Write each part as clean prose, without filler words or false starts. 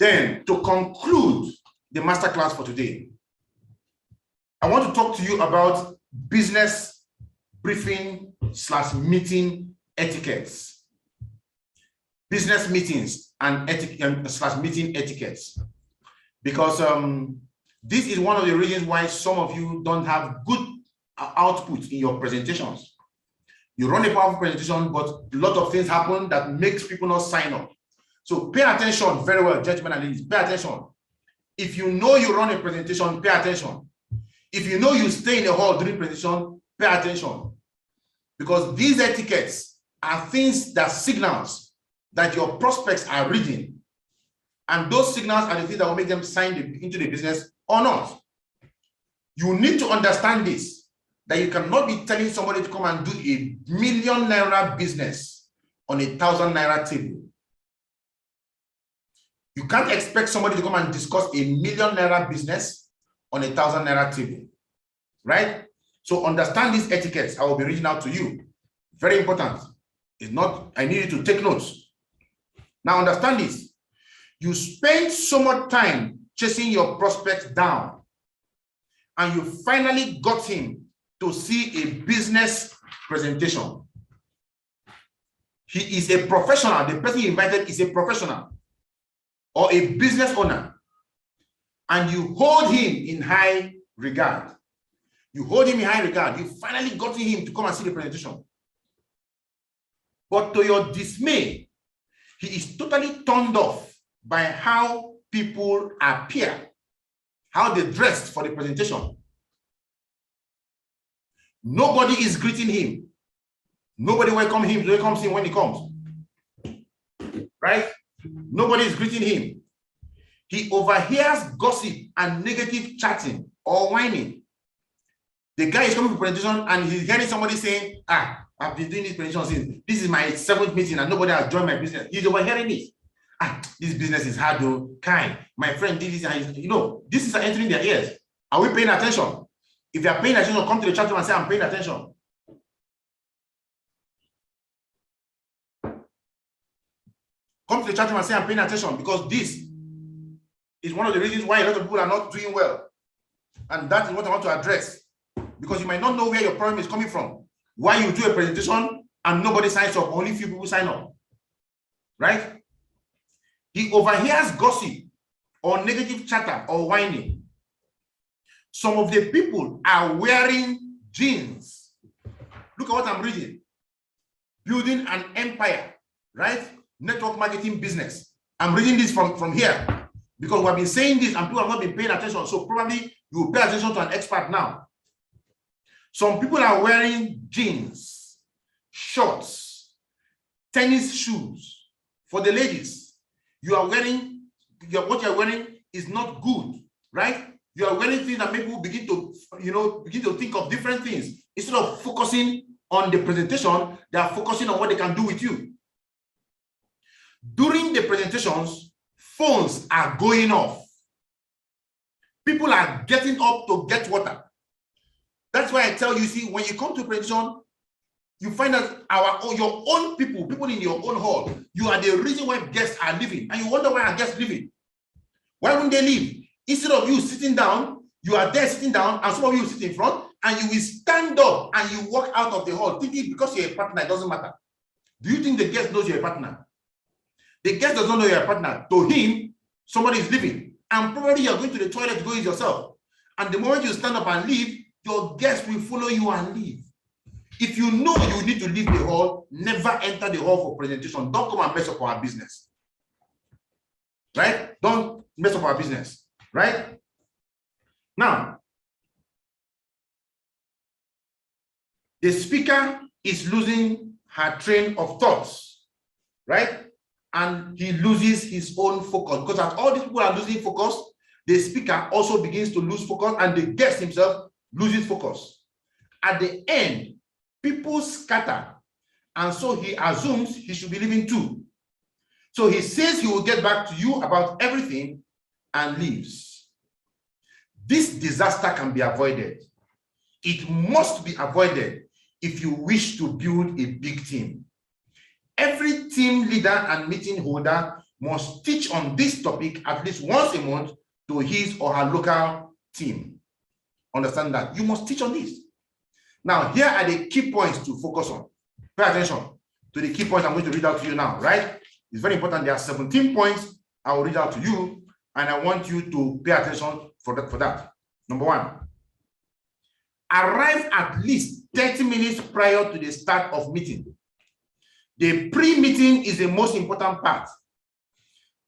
Then, to conclude the masterclass for today, I want to talk to you about business briefing / meeting etiquettes. Business meetings and / meeting etiquettes. Because this is one of the reasons why some of you don't have good output in your presentations. You run a powerful presentation, but a lot of things happen that makes people not sign up. So pay attention very well, gentlemen and ladies, pay attention. If you know you run a presentation, pay attention. If you know you stay in a hall during presentation, pay attention. Because these etiquettes are things that signals that your prospects are reading. And those signals are the things that will make them sign into the business or not. You need to understand this, that you cannot be telling somebody to come and do a ₦1 million business on a ₦1,000 naira table. You can't expect somebody to come and discuss a ₦1 million business on a ₦1,000 naira table, right? So understand these etiquettes. I will be reading out to you. Very important. It's not, I need you to take notes. Now understand this. You spend so much time chasing your prospect down, and you finally got him to see a business presentation. He is a professional. The person you invited is a professional or a business owner, and you hold him in high regard. You hold him in high regard. You finally got him to come and see the presentation. But to your dismay, he is totally turned off by how people appear, how they dressed for the presentation. Nobody is greeting him. Nobody welcomes him when he comes. Right? Nobody is greeting him. He overhears gossip and negative chatting or whining. The guy is coming to presentation and he's hearing somebody saying, I've been doing this presentation since this is my 7th meeting and nobody has joined my business. He's overhearing this. This business is hard though. Kai, my friend did this, and this is entering their ears. Are we paying attention? If you are paying attention, come to the chat room and say, I'm paying attention. Come to the chat room and say, I'm paying attention, because this is one of the reasons why a lot of people are not doing well. And that is what I want to address. Because you might not know where your problem is coming from. Why you do a presentation and nobody signs up, only few people sign up. Right? He overhears gossip or negative chatter or whining. Some of the people are wearing jeans. Look at what I'm reading. Building an empire, right? Network marketing business. I'm reading this from here because we have been saying this and people have not been paying attention. So probably you will pay attention to an expert now. Some people are wearing jeans, shorts, tennis shoes. For the ladies, what you're wearing is not good, right? You are wearing things that make people begin to think of different things. Instead of focusing on the presentation, they are focusing on what they can do with you. During the presentations, phones are going off. People are getting up to get water. That's why I tell you, see, when you come to a presentation, you find that your own people in your own hall, you are the reason why guests are leaving. And you wonder why are guests leaving? Why wouldn't they leave? Instead of you sitting down, you are there sitting down, and some of you sit in front, and you will stand up and you walk out of the hall thinking because you're a partner, it doesn't matter. Do you think the guest knows you're a partner? The guest does not know you're a partner. To him, somebody is leaving, and probably you're going to the toilet to go use yourself. And the moment you stand up and leave, your guest will follow you and leave. If you know you need to leave the hall, never enter the hall for presentation. Don't come and mess up our business. Right? Don't mess up our business. Right? Now, the speaker is losing her train of thoughts. Right? And he loses his own focus. Because as all these people are losing focus, the speaker also begins to lose focus, and the guest himself loses focus. At the end, people scatter, and so he assumes he should be leaving too. So he says he will get back to you about everything and leaves. This disaster can be avoided. It must be avoided if you wish to build a big team. Every team leader and meeting holder must teach on this topic at least once a month to his or her local team. Understand that? You must teach on this. Now, here are the key points to focus on. Pay attention to the key points I'm going to read out to you now, right? It's very important. There are 17 points I will read out to you, and I want you to pay attention for that. Number one, arrive at least 30 minutes prior to the start of meeting. The pre-meeting is the most important part.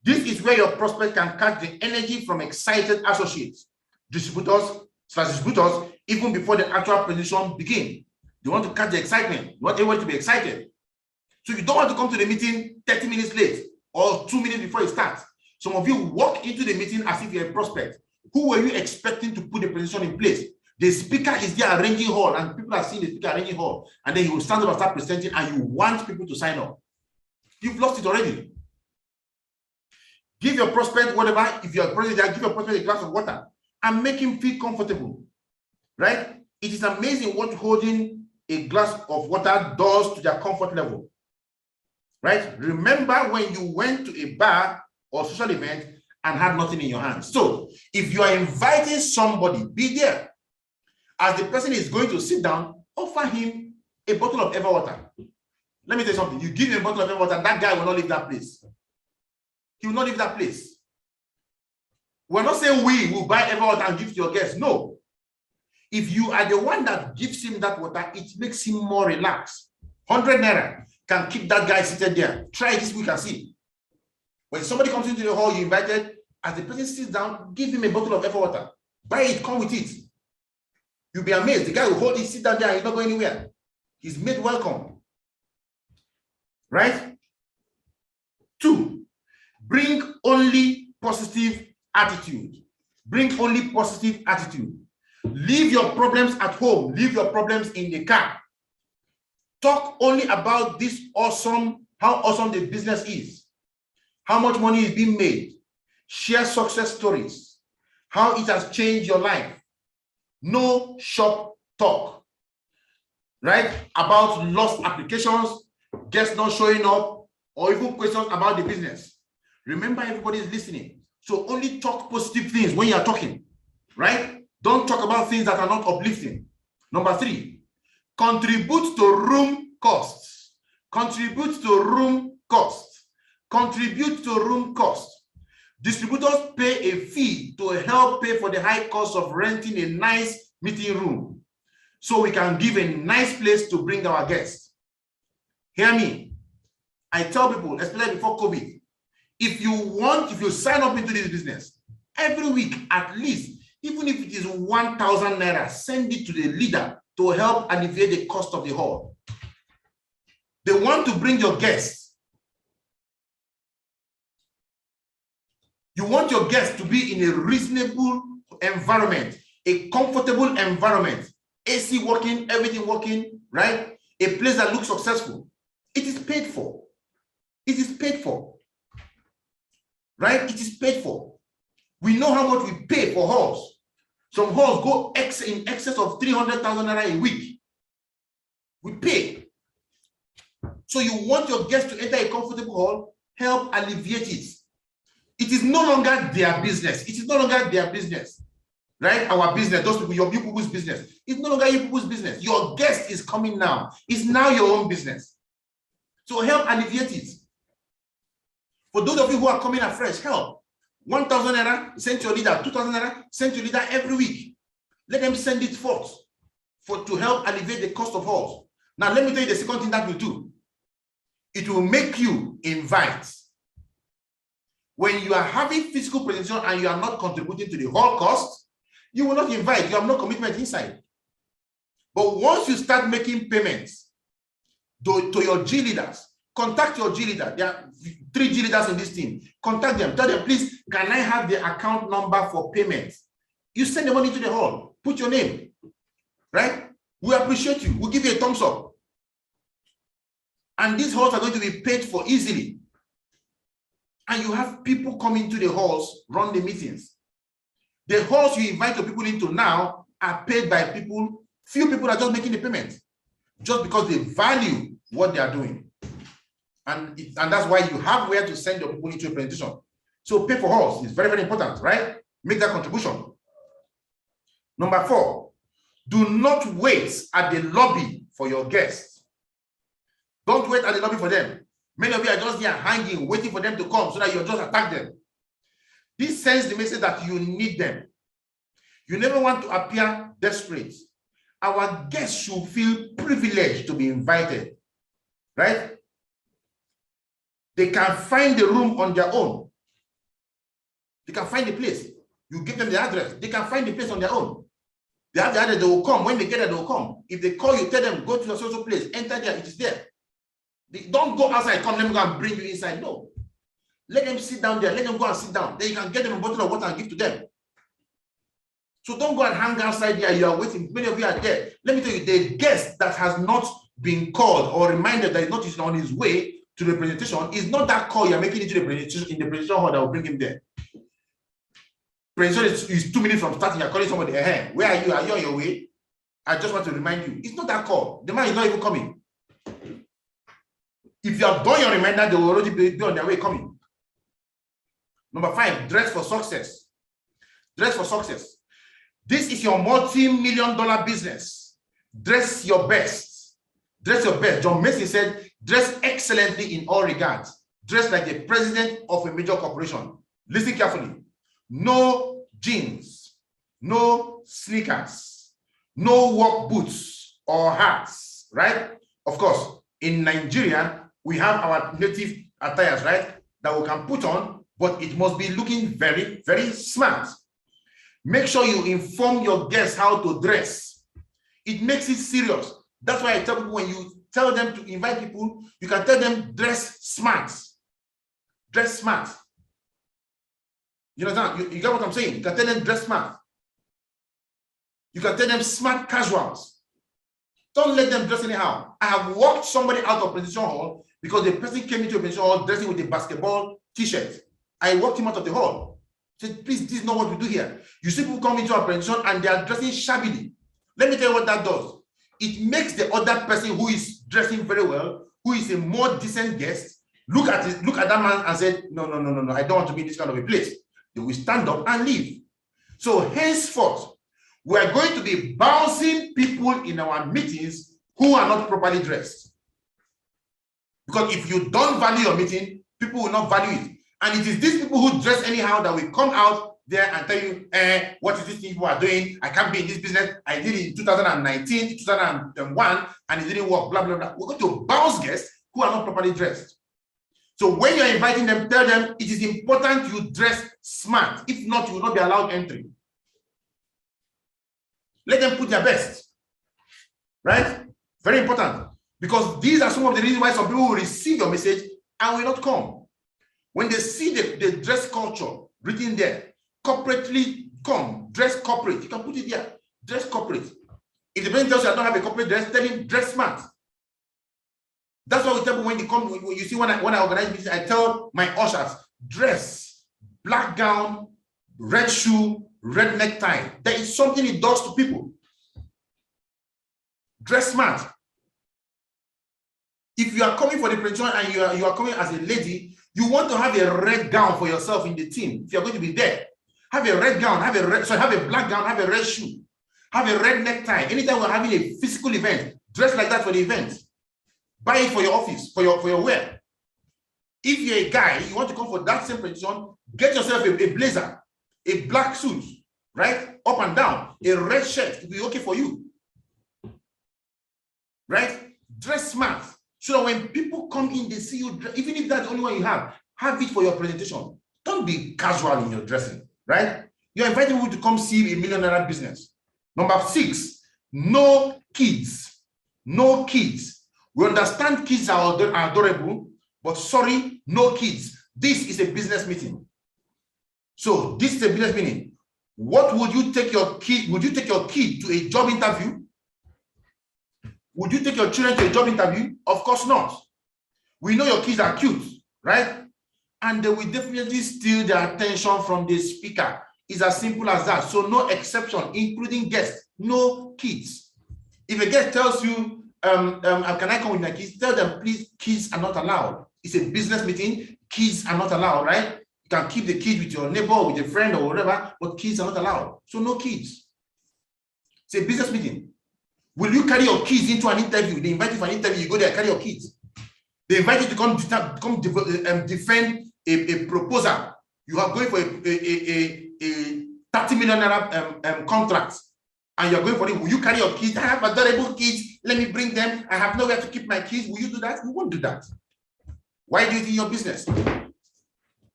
This is where your prospect can catch the energy from excited associates, distributors, even before the actual presentation begins. You want to catch the excitement. You want everyone to be excited. So you don't want to come to the meeting 30 minutes late or 2 minutes before it starts. Some of you walk into the meeting as if you're a prospect. Who were you expecting to put the presentation in place? The speaker is there arranging hall, and people are seeing the speaker arranging hall, and then he will stand up and start presenting, and you want people to sign up. You've lost it already. Give your prospect whatever. If you're a prospect, give your prospect a glass of water and make him feel comfortable, right? It is amazing what holding a glass of water does to their comfort level, right? Remember when you went to a bar or social event and had nothing in your hands. So if you are inviting somebody, be there. As the person is going to sit down, offer him a bottle of Ever water. Let me tell you something. You give him a bottle of Ever water, that guy will not leave that place. He will not leave that place. We're not saying we will buy Ever water and give to your guests. No. If you are the one that gives him that water, it makes him more relaxed. 100 naira can keep that guy seated there. Try this week and see. When somebody comes into the hall you invited, as the person sits down, give him a bottle of Ever water. Buy it, come with it. You'll be amazed. The guy will hold it, sit down there, he's not going anywhere. He's made welcome. Right? 2, bring only positive attitude. Bring only positive attitude. Leave your problems at home. Leave your problems in the car. Talk only about this awesome, how awesome the business is. How much money is being made. Share success stories. How it has changed your life. No shop talk, right? About lost applications, guests not showing up, or even questions about the business. Remember, everybody is listening. So only talk positive things when you are talking, right? Don't talk about things that are not uplifting. Number 3, contribute to room costs. Contribute to room costs. Contribute to room costs. Distributors pay a fee to help pay for the high cost of renting a nice meeting room, so we can give a nice place to bring our guests. Hear me. I tell people, especially before COVID, if you sign up into this business, every week at least, even if it is 1,000 naira, send it to the leader to help alleviate the cost of the hall. They want to bring your guests. You want your guests to be in a reasonable environment, a comfortable environment, AC working, everything working, right? A place that looks successful. It is paid for. It is paid for. Right? It is paid for. We know how much we pay for halls. Some halls go in excess of 300,000 naira a week. We pay. So you want your guests to enter a comfortable hall, help alleviate it. It is no longer their business. It is no longer their business, right? Our business, those people, you people's business. It's no longer you people's business. Your guest is coming now. It's now your own business. So help alleviate it. For those of you who are coming afresh, help. 1,000 naira, send to your leader. 2,000 naira, send to your leader every week. Let them send it forth to help alleviate the cost of halls. Now, let me tell you the second thing that will do. It will make you invite. When you are having physical presentation and you are not contributing to the hall cost, you will not invite. You have no commitment inside. But once you start making payments to your G leaders, contact your G leader. There are 3 G leaders in this team. Contact them. Tell them, please, can I have the account number for payments? You send the money to the hall. Put your name. Right? We appreciate you. We'll give you a thumbs up. And these halls are going to be paid for easily. And you have people coming to the halls, run the meetings. The halls you invite your people into now are paid by people. Few people are just making the payment just because they value what they are doing. And that's why you have where to send your people into a presentation. So pay for horse is very, very important, right? Make that contribution. Number 4, do not wait at the lobby for your guests. Don't wait at the lobby for them. Many of you are just there hanging, waiting for them to come so that you just attack them. This sends the message that you need them. You never want to appear desperate. Our guests should feel privileged to be invited, right? They can find the room on their own. They can find the place. You give them the address. They can find the place on their own. They have the address, they will come. When they get there, they will come. If they call you, tell them, go to your social place, enter there, it is there. They don't go outside, come, let me go and bring you inside. No. Let them sit down there. Let them go and sit down. Then you can get them a bottle of water and give to them. So don't go and hang outside there. You are waiting. Many of you are there. Let me tell you, the guest that has not been called or reminded that is not on his way to the presentation is not that call you're making into the presentation in the presentation hall that will bring him there. Presentation is 2 minutes from starting. You're calling somebody, hey, where are you? Are you on your way? I just want to remind you. It's not that call. The man is not even coming. If you have done your reminder, they will already be on their way coming. Number 5, dress for success. Dress for success. This is your multi-million-dollar business. Dress your best. Dress your best. John Mason said, dress excellently in all regards. Dress like the president of a major corporation. Listen carefully. No jeans, no sneakers, no work boots or hats, right? Of course, in Nigeria, we have our native attires, right? That we can put on, but it must be looking very, very smart. Make sure you inform your guests how to dress. It makes it serious. That's why I tell people when you tell them to invite people, you can tell them dress smart. Dress smart. You know, you get what I'm saying? You can tell them dress smart. You can tell them smart casuals. Don't let them dress anyhow. I have walked somebody out of presentation hall because the person came into a presentation hall dressing with a basketball t-shirt. I walked him out of the hall. Said, please, this is not what we do here. You see people come into our presentation and they are dressing shabbily. Let me tell you what that does. It makes the other person who is dressing very well, who is a more decent guest, look at that man and say, no, I don't want to be in this kind of a place. They will stand up and leave. So henceforth, we are going to be bouncing people in our meetings who are not properly dressed. Because if you don't value your meeting, people will not value it. And it is these people who dress anyhow that will come out there and tell you, what is this thing you are doing? I can't be in this business. I did it in 2019, 2001, and it didn't work, blah, blah, blah. We're going to bounce guests who are not properly dressed. So when you're inviting them, tell them it is important you dress smart. If not, you will not be allowed entry. Let them put their best. Right? Very important. Because these are some of the reasons why some people will receive your message and will not come. When they see the dress culture written there, corporately come, dress corporate. You can put it there, dress corporate. If the person tells you I don't have a corporate dress, tell him dress smart. That's why we tell people when they come, when you see when I organize meetings, I tell my ushers, dress, black gown, red shoe, red necktie. There is something it does to people. Dress smart. If you are coming for the presentation and you are coming as a lady, you want to have a red gown for yourself in the team. If you're going to be there, have a red gown, have a black gown, have a red shoe, have a red necktie. Anytime we're having a physical event, dress like that for the event. Buy it for your office, for your wear. If you're a guy, you want to come for that same presentation, get yourself a blazer, a black suit, right? Up and down, a red shirt, it will be okay for you. Right? Dress smart. So that when people come in, they see you, even if that's the only one you have it for your presentation. Don't be casual in your dressing, right? You're inviting people to come see a $1 million business. Number 6, no kids. No kids. We understand kids are adorable, but sorry, no kids. This is a business meeting. So this is a business meeting. What would you take your kid? Would you take your kid to a job interview? Would you take your children to a job interview? Of course not. We know your kids are cute, right? And they will definitely steal the attention from the speaker. It's as simple as that. So no exception, including guests, no kids. If a guest tells you, can I come with my kids? Tell them, please, kids are not allowed. It's a business meeting. Kids are not allowed, right? You can keep the kid with your neighbor, with a friend or whatever, but kids are not allowed. So no kids. It's a business meeting. Will you carry your kids into an interview? They invite you for an interview, you go there, carry your kids. They invite you to come defend a proposal. You are going for a 30 million contract, and you're going for it. Will you carry your kids? I have adorable kids. Let me bring them. I have nowhere to keep my kids. Will you do that? You won't do that. Why do it in your business?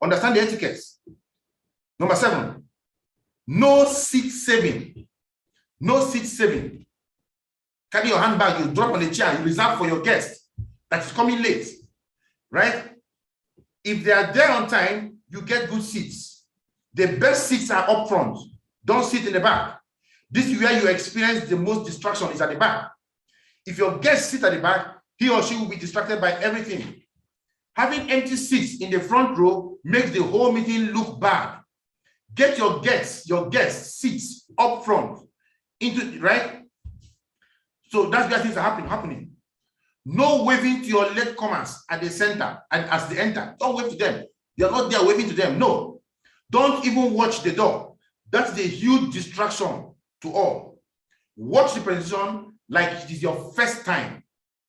Understand the etiquettes. Number 7, no seat saving. No seat saving. Carry your handbag, you drop on the chair, you reserve for your guest that is coming late, right? If they are there on time, you get good seats. The best seats are up front. Don't sit in the back. This is where you experience the most distraction, is at the back. If your guest sits at the back, he or she will be distracted by everything. Having empty seats in the front row makes the whole meeting look bad. Get your guests seats up front, right? So that's where things are happening. No waving to your latecomers at the center and as they enter. Don't wave to them. You're not there waving to them. No. Don't even watch the door. That's the huge distraction to all. Watch the presentation like it is your first time.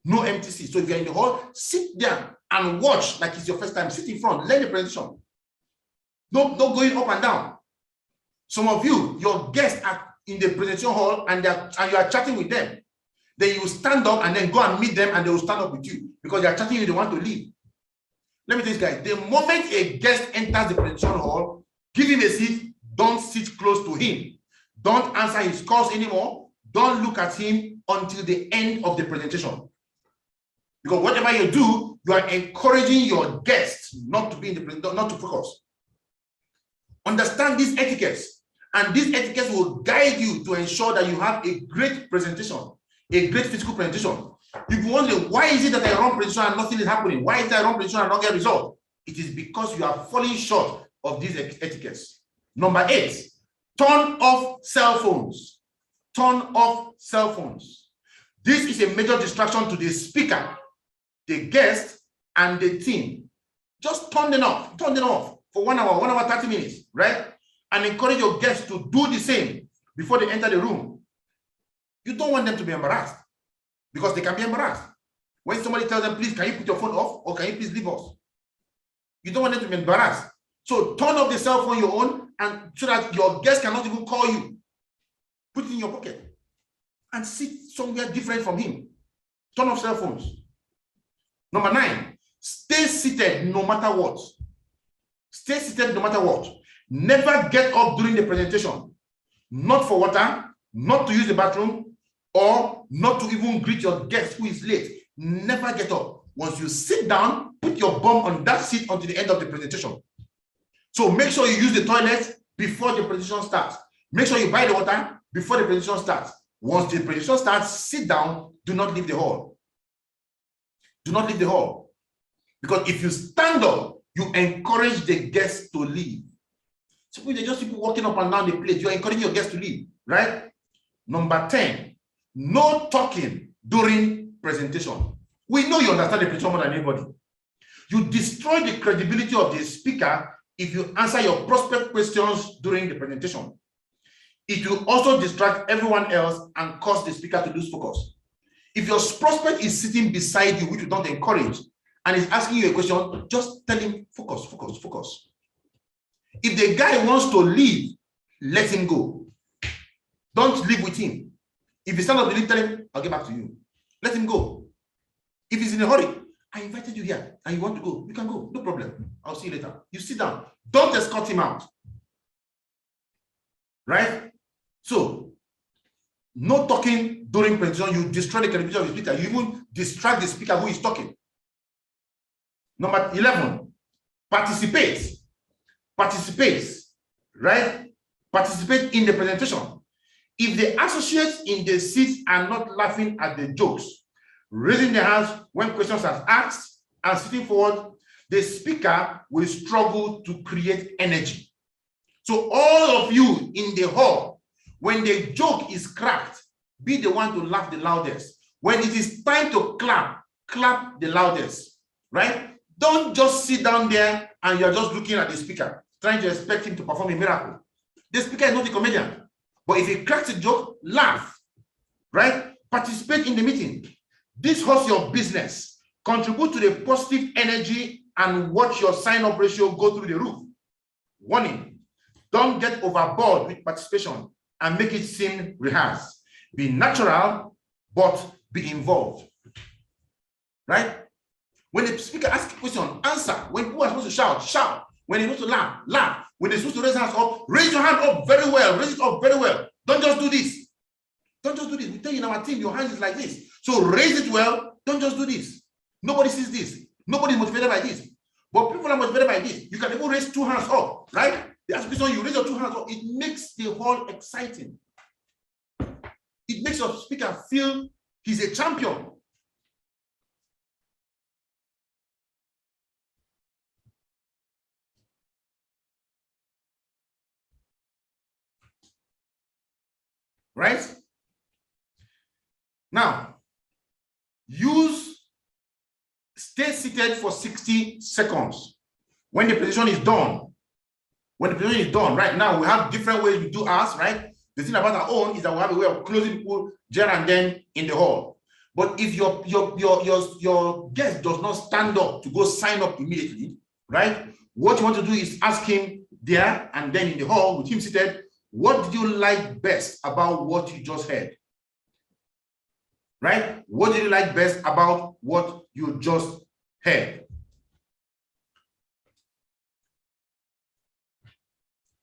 No empty seats. So if you're in the hall, sit there and watch like it's your first time. Sit in front. Learn the presentation. Don't going up and down. Some of you, your guests are in the presentation hall and you are chatting with them. Then you stand up and then go and meet them and they will stand up with you because they are chatting you, they want to leave. Let me tell you guys, the moment a guest enters the presentation hall, give him a seat, don't sit close to him. Don't answer his calls anymore. Don't look at him until the end of the presentation. Because whatever you do, you are encouraging your guests not to be in the presentation, not to focus. Understand these etiquettes, and these etiquettes will guide you to ensure that you have a great presentation. A great physical presentation. If you wonder why is it that I run presentation and nothing is happening, why is it I run presentation and not get result? It is because you are falling short of these etiquettes. Number 8, turn off cell phones. Turn off cell phones. This is a major distraction to the speaker, the guest, and the team. Just turn them off. Turn them off for 1 hour, 1 hour, 30 minutes, right? And encourage your guests to do the same before they enter the room. You don't want them to be embarrassed because they can be embarrassed. When somebody tells them, please, can you put your phone off or can you please leave us? You don't want them to be embarrassed. So turn off the cell phone your own and so that your guest cannot even call you. Put it in your pocket and sit somewhere different from him. Turn off cell phones. Number 9, stay seated no matter what. Stay seated no matter what. Never get up during the presentation. Not for water, not to use the bathroom, or not to even greet your guest who is late. Never get up. Once you sit down, put your bum on that seat until the end of the presentation. So make sure you use the toilet before the presentation starts. Make sure you buy the water before the presentation starts. Once the presentation starts, sit down. Do not leave the hall. Do not leave the hall. Because if you stand up, you encourage the guests to leave. So they're just people walking up and down the place. You're encouraging your guests to leave, right? Number 10. No talking during presentation. We know you understand the presentation more than anybody. You destroy the credibility of the speaker if you answer your prospect questions during the presentation. It will also distract everyone else and cause the speaker to lose focus. If your prospect is sitting beside you, which you don't encourage, and is asking you a question, just tell him, focus, focus, focus. If the guy wants to leave, let him go. Don't leave with him. If he stands up to leave, tell him, I'll get back to you. Let him go. If he's in a hurry, I invited you here and you want to go, you can go, no problem. I'll see you later. You sit down. Don't escort him out. Right? So, no talking during presentation. You destroy the credibility of the speaker. You even distract the speaker who is talking. Number 11, participate. Participate. Right? Participate in the presentation. If the associates in the seats are not laughing at the jokes, raising their hands when questions are asked, and sitting forward, the speaker will struggle to create energy. So all of you in the hall, when the joke is cracked, be the one to laugh the loudest. When it is time to clap, clap the loudest, right? Don't just sit down there and you're just looking at the speaker, trying to expect him to perform a miracle. The speaker is not a comedian. But if he cracks a joke, laugh, right? Participate in the meeting. This hosts your business. Contribute to the positive energy and watch your sign-up ratio go through the roof. Warning, don't get overboard with participation and make it seem rehearsed. Be natural, but be involved, right? When the speaker asks a question, answer. When people are supposed to shout, shout. When they're supposed to laugh, laugh. When they're supposed to raise hands up, raise your hand up very well. Raise it up very well. Don't just do this. Don't just do this. We tell you in our team, your hand is like this. So raise it well. Don't just do this. Nobody sees this. Nobody is motivated by this. But people are motivated by this. You can even raise 2 hands up, right? The ask question, you raise your 2 hands up. It makes the hall exciting. It makes your speaker feel he's a champion. Right? Now, stay seated for 60 seconds. When the position is done, right now, we have different ways we do ours, right? The thing about our own is that we have a way of closing people there and then in the hall. But if your guest does not stand up to go sign up immediately, right? What you want to do is ask him there and then in the hall with him seated, what did you like best about what you just heard? Right? What did you like best about what you just heard?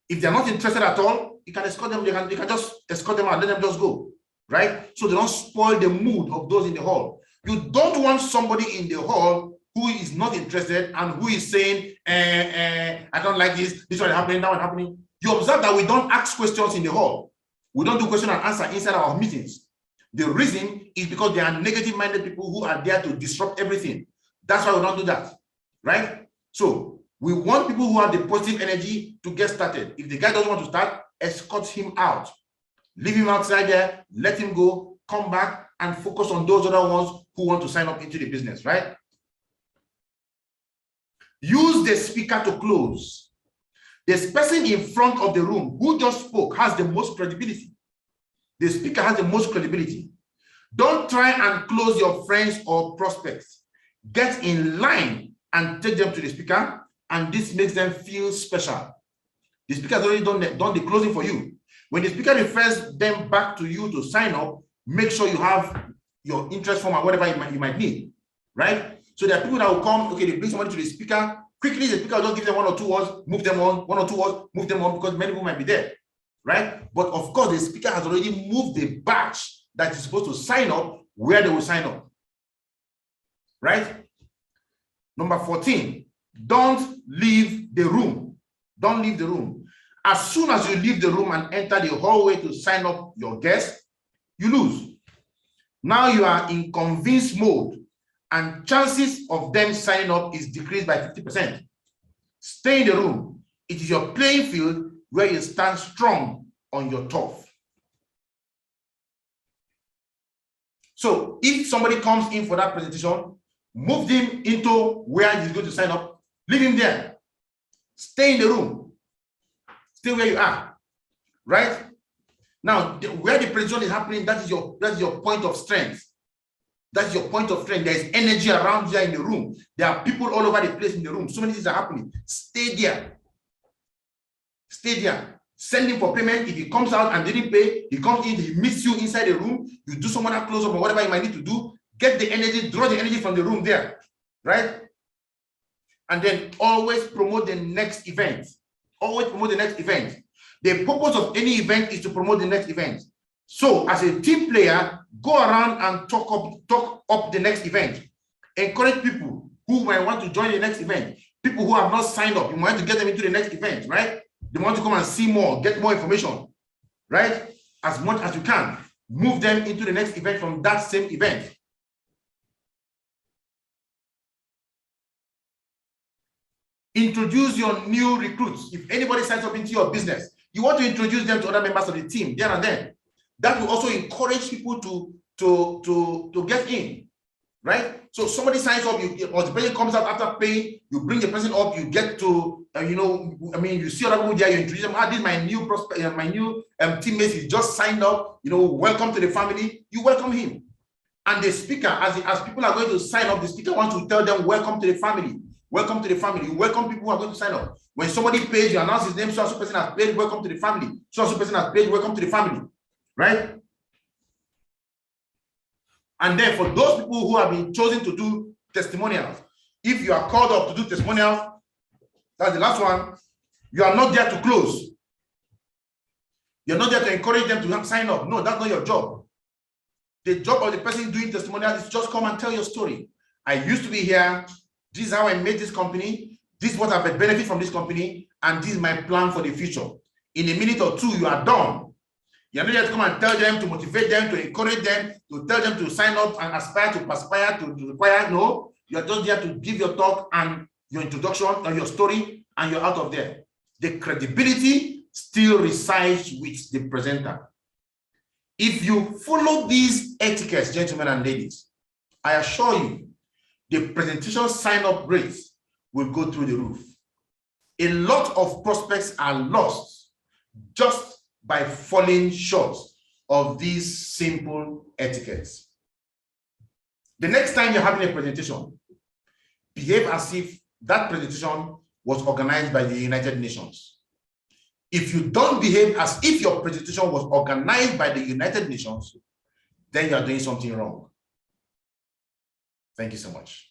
If they're not interested at all, you can escort them, you can just escort them and let them just go, right? So they don't spoil the mood of those in the hall. You don't want somebody in the hall who is not interested and who is saying, I don't like this one happening, that one happening. You observe that we don't ask questions in the hall. We don't do question and answer inside our meetings. The reason is because there are negative-minded people who are there to disrupt everything. That's why we don't do that, right? So we want people who have the positive energy to get started. If the guy doesn't want to start, escort him out. Leave him outside there, let him go, come back, and focus on those other ones who want to sign up into the business, right? Use the speaker to close. This person in front of the room who just spoke has the most credibility. The speaker has the most credibility. Don't try and close your friends or prospects. Get in line and take them to the speaker, and this makes them feel special. The speaker has already done the closing for you. When the speaker refers them back to you to sign up, make sure you have your interest form or whatever you might need, right? So there are people that will come, okay, they bring somebody to the speaker. Quickly, the speaker will just give them 1 or 2 words, move them on, 1 or 2 words, move them on, because many people might be there, right? But of course, the speaker has already moved the batch that is supposed to sign up where they will sign up, right? Number 14, don't leave the room. Don't leave the room. As soon as you leave the room and enter the hallway to sign up your guest, you lose. Now you are in convince mode, and chances of them signing up is decreased by 50%. Stay in the room. It is your playing field where you stand strong on your turf. So if somebody comes in for that presentation, move him into where he's going to sign up, leave him there. Stay in the room. Stay where you are, right? Now, where the presentation is happening, that is your point of strength. That's your point of strength. There is energy around here in the room. There are people all over the place in the room. So many things are happening. Stay there. Stay there. Send him for payment. If he comes out and didn't pay, he comes in, he meets you inside the room. You do someone close up or whatever you might need to do. Get the energy, draw the energy from the room there, right? And then always promote the next event. Always promote the next event. The purpose of any event is to promote the next event. So as a team player, go around and talk up the next event. Encourage people who might want to join the next event. People who have not signed up, you want to get them into the next event, right? They want to come and see more, get more information, right? As much as you can, move them into the next event from that same event. Introduce your new recruits. If anybody signs up into your business, you want to introduce them to other members of the team there and then. That will also encourage people to get in, right? So somebody signs up, or the person comes out after paying, you bring the person up, you get to, you see other people there, you introduce them. This is my new prospect, my new teammates. He just signed up. Welcome to the family. You welcome him, and the speaker, as people are going to sign up, the speaker wants to tell them, welcome to the family. Welcome to the family. You welcome people who are going to sign up. When somebody pays, you announce his name. So person has paid. Welcome to the family. So person has paid. Welcome to the family, right? And then for those people who have been chosen to do testimonials, if you are called up to do testimonials, that's the last one. You are not there to close. You're not there to encourage them to sign up. No, that's not your job. The job of the person doing testimonials is just come and tell your story. I used to be here. This is how I made this company. This is what I've benefit from this company. And this is my plan for the future. In a minute or two, you are done. You're not there to come and tell them, to motivate them, to encourage them, to tell them to sign up and aspire to perspire, to require. No, you're just there to give your talk and your introduction and your story, and you're out of there. The credibility still resides with the presenter. If you follow these etiquettes, gentlemen and ladies, I assure you, the presentation sign-up rates will go through the roof. A lot of prospects are lost just by falling short of these simple etiquettes. The next time you're having a presentation, behave as if that presentation was organized by the United Nations. If you don't behave as if your presentation was organized by the United Nations, then you're doing something wrong. Thank you so much.